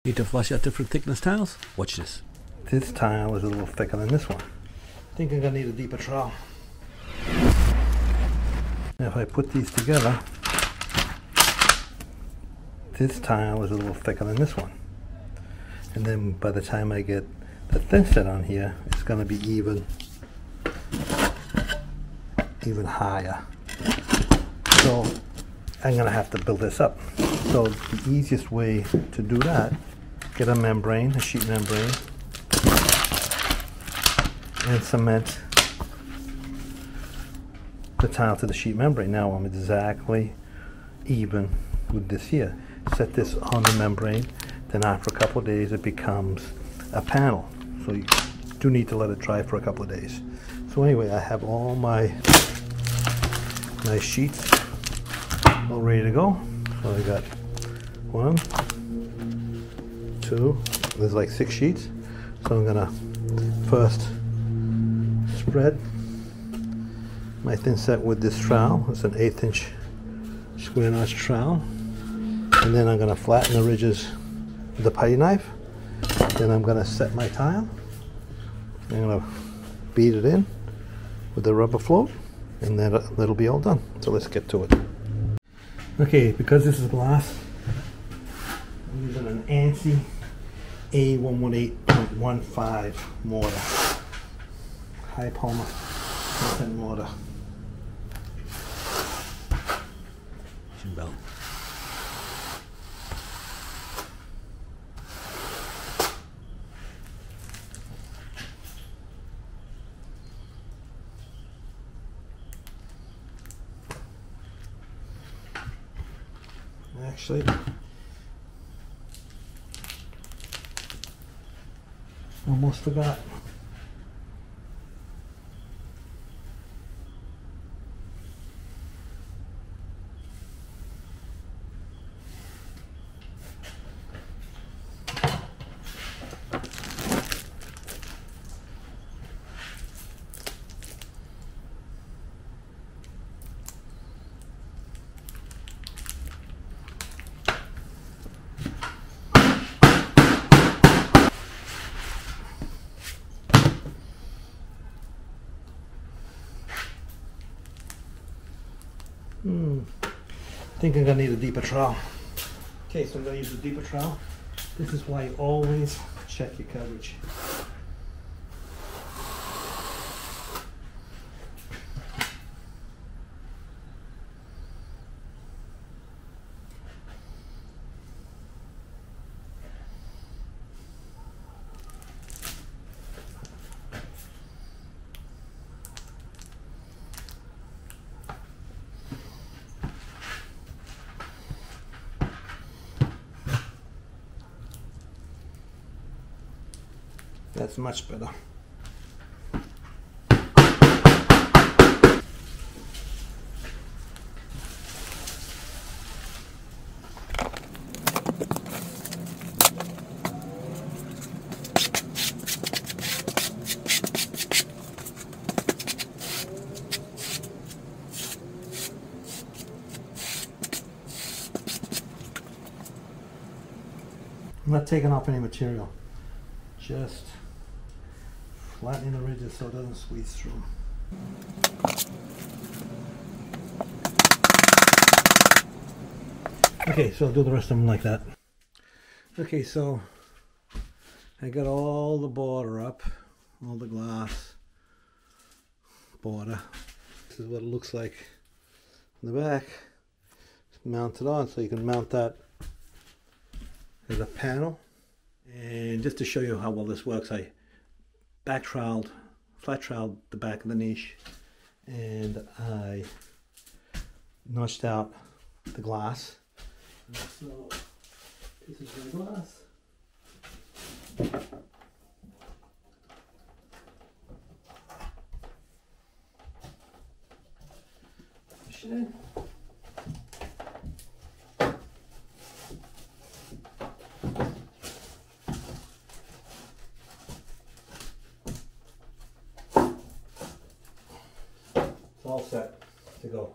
Need to flush out different thickness tiles? Watch this. This tile is a little thicker than this one. I think I'm gonna need a deeper trowel. Now if I put these together, this tile is a little thicker than this one. And then by the time I get the thin set on here, it's gonna be even higher. So I'm gonna have to build this up. So the easiest way to do that, get a membrane, a sheet membrane, and cement the tile to the sheet membrane. Now I'm exactly even with this here. Set this on the membrane, then after a couple of days it becomes a panel. So you do need to let it dry for a couple of days. So anyway, I have all my sheets all ready to go. So I got 1, 2, there's like 6 sheets. So I'm gonna first spread my thin set with this trowel. It's an 1/8 inch square notch trowel. And then I'm gonna flatten the ridges with the putty knife. Then I'm gonna set my tile. I'm gonna beat it in with the rubber float, and then that'll be all done. So let's get to it. Okay, because this is glass, I'm using an ANSI A118.15 mortar, high polymer mortar. Belt. Actually, almost forgot. I think I'm gonna need a deeper trowel. Okay, so I'm gonna use a deeper trowel. This is why you always check your coverage. That's much better. I'm not taking off any material, just flattening the ridges so it doesn't squeeze through. Okay, so I'll do the rest of them like that. Okay, so I got all the border up, all the glass border. This is what it looks like in the back. It's mounted on, so you can mount that as a panel. And just to show you how well this works, I flat troweled the back of the niche, and I notched out the glass. So this is the glass. Push it in. All set to go.